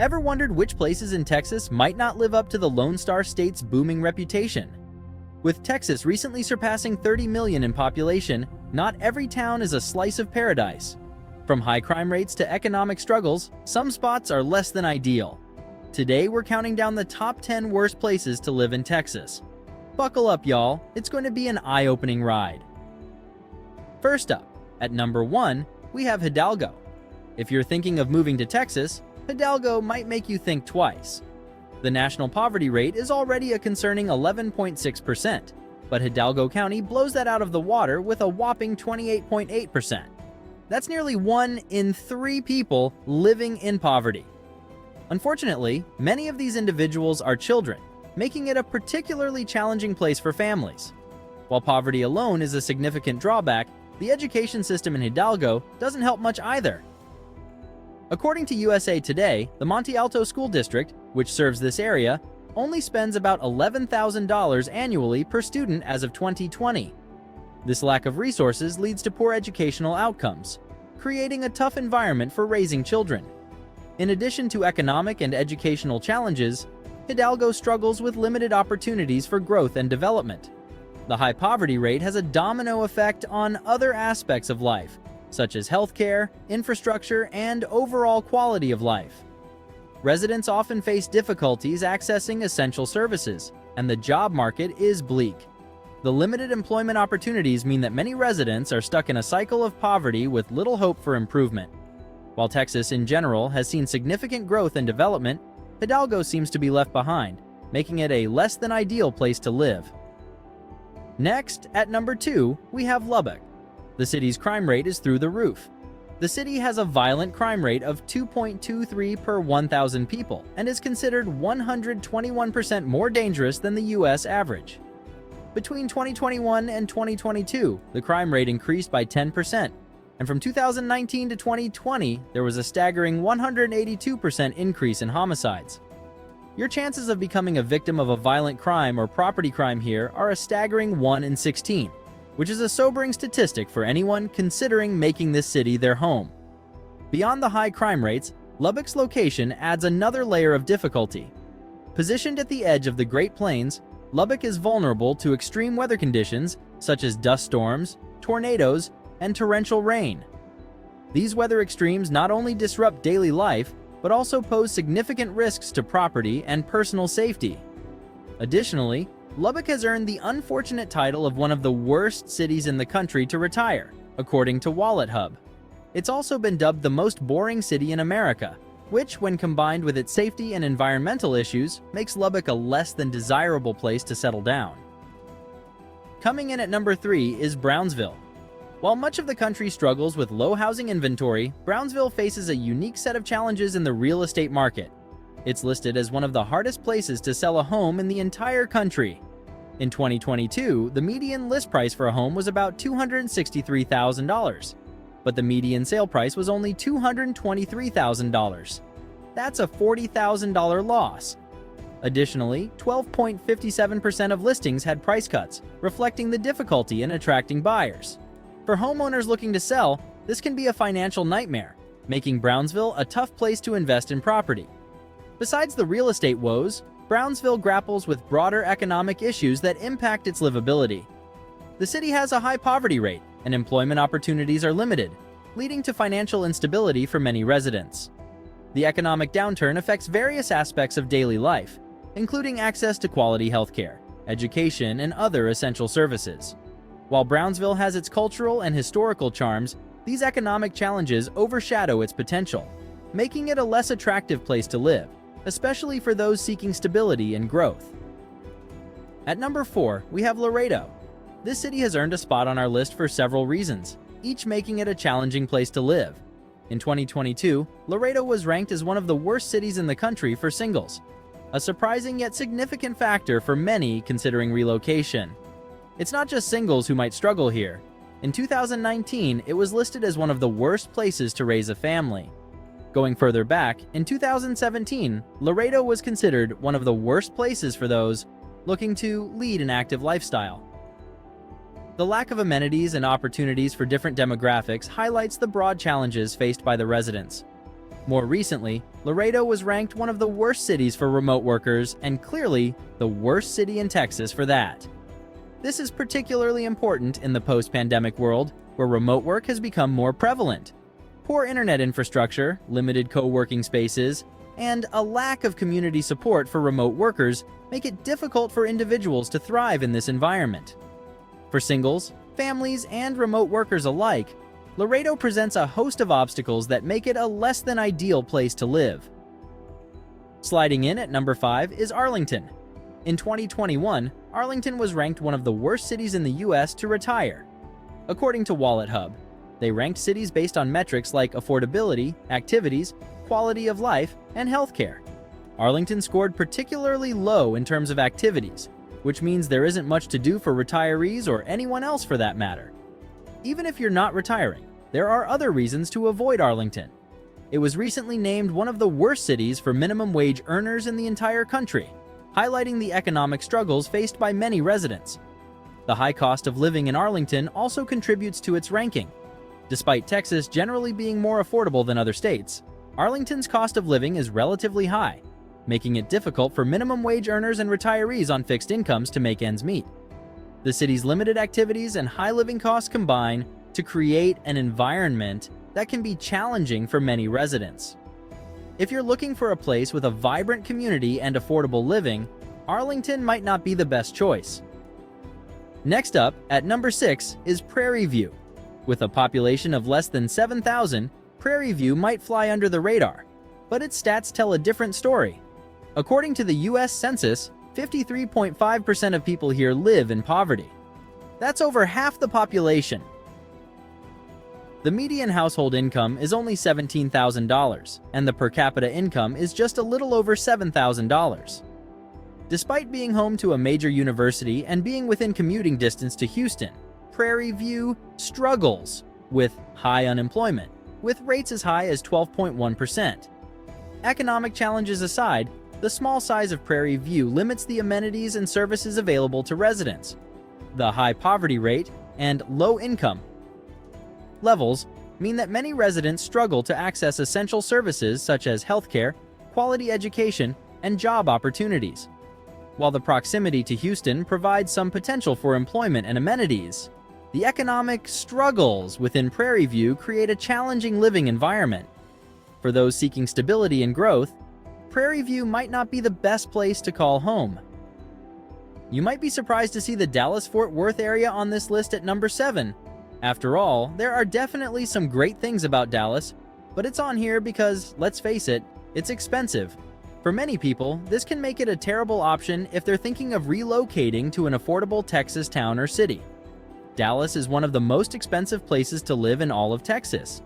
Ever wondered which places in Texas might not live up to the Lone Star State's booming reputation? With Texas recently surpassing 30 million in population, not every town is a slice of paradise. From high crime rates to economic struggles, some spots are less than ideal. Today, we're counting down the top 10 worst places to live in Texas. Buckle up, y'all. It's going to be an eye-opening ride. First up, at number 1, we have Hidalgo. If you're thinking of moving to Texas, Hidalgo might make you think twice. The national poverty rate is already a concerning 11.6%, but Hidalgo County blows that out of the water with a whopping 28.8%. That's nearly 1 in 3 people living in poverty. Unfortunately, many of these individuals are children, making it a particularly challenging place for families. While poverty alone is a significant drawback, the education system in Hidalgo doesn't help much either. According to USA Today, the Monte Alto School District, which serves this area, only spends about $11,000 annually per student as of 2020. This lack of resources leads to poor educational outcomes, creating a tough environment for raising children. In addition to economic and educational challenges, Hidalgo struggles with limited opportunities for growth and development. The high poverty rate has a domino effect on other aspects of life, such as healthcare, infrastructure, and overall quality of life. Residents often face difficulties accessing essential services, and the job market is bleak. The limited employment opportunities mean that many residents are stuck in a cycle of poverty with little hope for improvement. While Texas in general has seen significant growth and development, Hidalgo seems to be left behind, making it a less than ideal place to live. Next, at number 2, we have Lubbock. The city's crime rate is through the roof. The city has a violent crime rate of 2.23 per 1,000 people and is considered 121% more dangerous than the U.S. average. Between 2021 and 2022, the crime rate increased by 10%, and from 2019 to 2020, there was a staggering 182% increase in homicides. Your chances of becoming a victim of a violent crime or property crime here are a staggering 1 in 16, which is a sobering statistic for anyone considering making this city their home. Beyond the high crime rates, Lubbock's location adds another layer of difficulty. Positioned at the edge of the Great Plains, Lubbock is vulnerable to extreme weather conditions such as dust storms, tornadoes, and torrential rain. These weather extremes not only disrupt daily life, but also pose significant risks to property and personal safety. Additionally, Lubbock has earned the unfortunate title of one of the worst cities in the country to retire, according to WalletHub. It's also been dubbed the most boring city in America, which, when combined with its safety and environmental issues, makes Lubbock a less than desirable place to settle down. Coming in at number 3 is Brownsville. While much of the country struggles with low housing inventory, Brownsville faces a unique set of challenges in the real estate market. It's listed as one of the hardest places to sell a home in the entire country. In 2022, the median list price for a home was about $263,000, but the median sale price was only $223,000. That's a $40,000 loss. Additionally, 12.57% of listings had price cuts, reflecting the difficulty in attracting buyers. For homeowners looking to sell, this can be a financial nightmare, making Brownsville a tough place to invest in property. Besides the real estate woes, Brownsville grapples with broader economic issues that impact its livability. The city has a high poverty rate, and employment opportunities are limited, leading to financial instability for many residents. The economic downturn affects various aspects of daily life, including access to quality healthcare, education, and other essential services. While Brownsville has its cultural and historical charms, these economic challenges overshadow its potential, making it a less attractive place to live, especially for those seeking stability and growth. At number 4, we have Laredo. This city has earned a spot on our list for several reasons, each making it a challenging place to live. In 2022, Laredo was ranked as one of the worst cities in the country for singles, a surprising yet significant factor for many considering relocation. It's not just singles who might struggle here. In 2019, it was listed as one of the worst places to raise a family. Going further back, in 2017, Laredo was considered one of the worst places for those looking to lead an active lifestyle. The lack of amenities and opportunities for different demographics highlights the broad challenges faced by the residents. More recently, Laredo was ranked one of the worst cities for remote workers, and clearly the worst city in Texas for that. This is particularly important in the post-pandemic world, where remote work has become more prevalent. Poor internet infrastructure, limited co-working spaces, and a lack of community support for remote workers make it difficult for individuals to thrive in this environment. For singles, families, and remote workers alike, Laredo presents a host of obstacles that make it a less than ideal place to live. Sliding in at number 5 is Arlington. In 2021, Arlington was ranked one of the worst cities in the US to retire. According to WalletHub, they ranked cities based on metrics like affordability, activities, quality of life, and healthcare. Arlington scored particularly low in terms of activities, which means there isn't much to do for retirees or anyone else for that matter. Even if you're not retiring, there are other reasons to avoid Arlington. It was recently named one of the worst cities for minimum wage earners in the entire country, highlighting the economic struggles faced by many residents. The high cost of living in Arlington also contributes to its ranking. Despite Texas generally being more affordable than other states, Arlington's cost of living is relatively high, making it difficult for minimum wage earners and retirees on fixed incomes to make ends meet. The city's limited activities and high living costs combine to create an environment that can be challenging for many residents. If you're looking for a place with a vibrant community and affordable living, Arlington might not be the best choice. Next up, at number 6, is Prairie View. With a population of less than 7,000, Prairie View might fly under the radar, but its stats tell a different story. According to the US Census, 53.5% of people here live in poverty. That's over half the population. The median household income is only $17,000, and the per capita income is just a little over $7,000. Despite being home to a major university and being within commuting distance to Houston, Prairie View struggles with high unemployment, with rates as high as 12.1%. Economic challenges aside, the small size of Prairie View limits the amenities and services available to residents. The high poverty rate and low income levels mean that many residents struggle to access essential services such as healthcare, quality education, and job opportunities. While the proximity to Houston provides some potential for employment and amenities, the economic struggles within Prairie View create a challenging living environment. For those seeking stability and growth, Prairie View might not be the best place to call home. You might be surprised to see the Dallas-Fort Worth area on this list at number 7. After all, there are definitely some great things about Dallas, but it's on here because, let's face it, it's expensive. For many people, this can make it a terrible option if they're thinking of relocating to an affordable Texas town or city. Dallas is one of the most expensive places to live in all of Texas.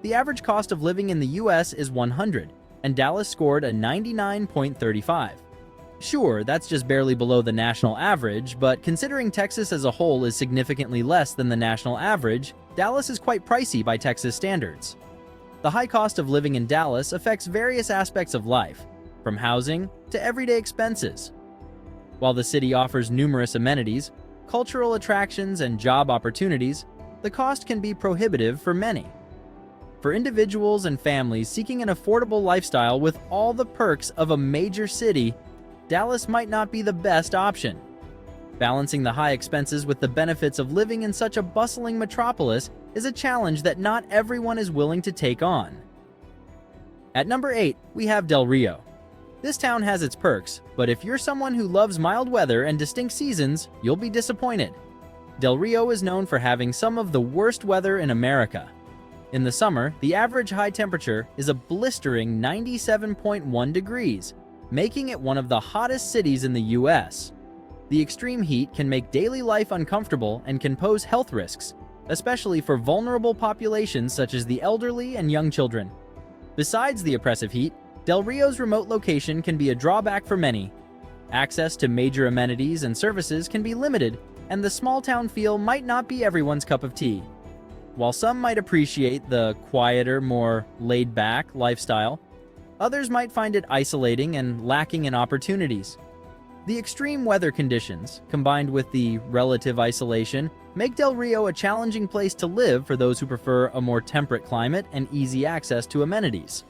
The average cost of living in the US is $100, and Dallas scored a 99.35. Sure, that's just barely below the national average, but considering Texas as a whole is significantly less than the national average, Dallas is quite pricey by Texas standards. The high cost of living in Dallas affects various aspects of life, from housing to everyday expenses. While the city offers numerous amenities, cultural attractions, and job opportunities, the cost can be prohibitive for many. For individuals and families seeking an affordable lifestyle with all the perks of a major city, Dallas might not be the best option. Balancing the high expenses with the benefits of living in such a bustling metropolis is a challenge that not everyone is willing to take on. At number 8, we have Del Rio. This town has its perks, but if you're someone who loves mild weather and distinct seasons, you'll be disappointed. Del Rio is known for having some of the worst weather in America. In the summer, the average high temperature is a blistering 97.1 degrees, making it one of the hottest cities in the US. The extreme heat can make daily life uncomfortable and can pose health risks, especially for vulnerable populations such as the elderly and young children. Besides the oppressive heat, Del Rio's remote location can be a drawback for many. Access to major amenities and services can be limited, and the small town feel might not be everyone's cup of tea. While some might appreciate the quieter, more laid-back lifestyle, others might find it isolating and lacking in opportunities. The extreme weather conditions, combined with the relative isolation, make Del Rio a challenging place to live for those who prefer a more temperate climate and easy access to amenities.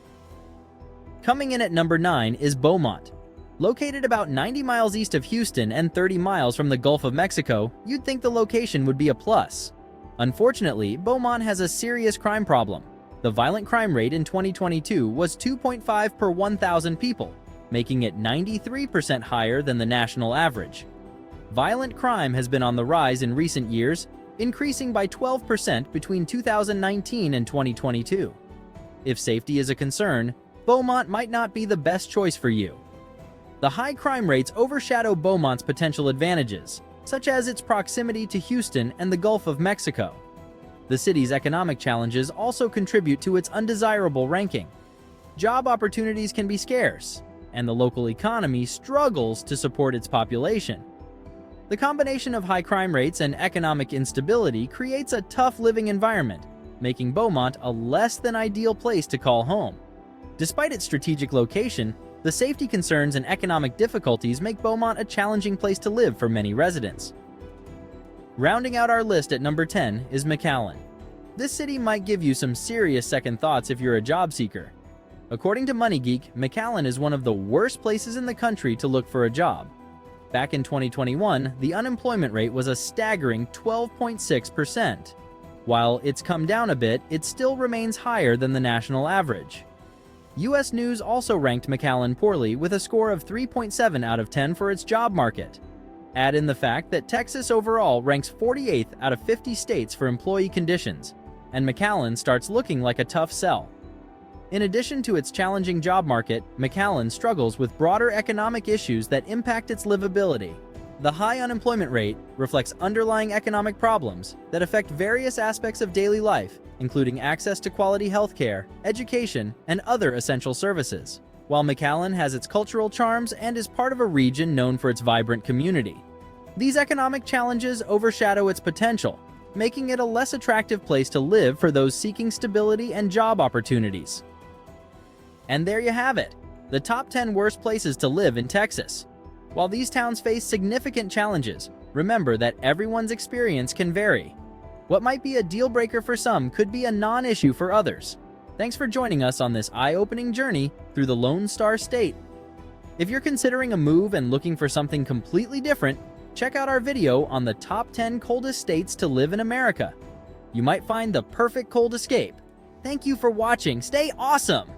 Coming in at number 9 is Bowmont. Located about 90 miles east of Houston and 30 miles from the Gulf of Mexico, you'd think the location would be a plus. Unfortunately, Bowmont has a serious crime problem. The violent crime rate in 2022 was 2.5 per 1,000 people, making it 93% higher than the national average. Violent crime has been on the rise in recent years, increasing by 12% between 2019 and 2022. If safety is a concern, Bowmont might not be the best choice for you. The high crime rates overshadow Bowmont's potential advantages, such as its proximity to Houston and the Gulf of Mexico. The city's economic challenges also contribute to its undesirable ranking. Job opportunities can be scarce, and the local economy struggles to support its population. The combination of high crime rates and economic instability creates a tough living environment, making Bowmont a less than ideal place to call home. Despite its strategic location, the safety concerns and economic difficulties make Bowmont a challenging place to live for many residents. Rounding out our list at number 10 is McAllen. This city might give you some serious second thoughts if you're a job seeker. According to MoneyGeek, McAllen is one of the worst places in the country to look for a job. Back in 2021, the unemployment rate was a staggering 12.6%. While it's come down a bit, it still remains higher than the national average. U.S. News also ranked McAllen poorly with a score of 3.7 out of 10 for its job market. Add in the fact that Texas overall ranks 48th out of 50 states for employee conditions, and McAllen starts looking like a tough sell. In addition to its challenging job market, McAllen struggles with broader economic issues that impact its livability. The high unemployment rate reflects underlying economic problems that affect various aspects of daily life, including access to quality healthcare, education, and other essential services, while McAllen has its cultural charms and is part of a region known for its vibrant community. These economic challenges overshadow its potential, making it a less attractive place to live for those seeking stability and job opportunities. And there you have it, the top 10 worst places to live in Texas. While these towns face significant challenges, remember that everyone's experience can vary. What might be a deal breaker for some could be a non-issue for others. Thanks for joining us on this eye-opening journey through the Lone Star State. If you're considering a move and looking for something completely different, check out our video on the top 10 coldest states to live in America. You might find the perfect cold escape. Thank you for watching. Stay awesome!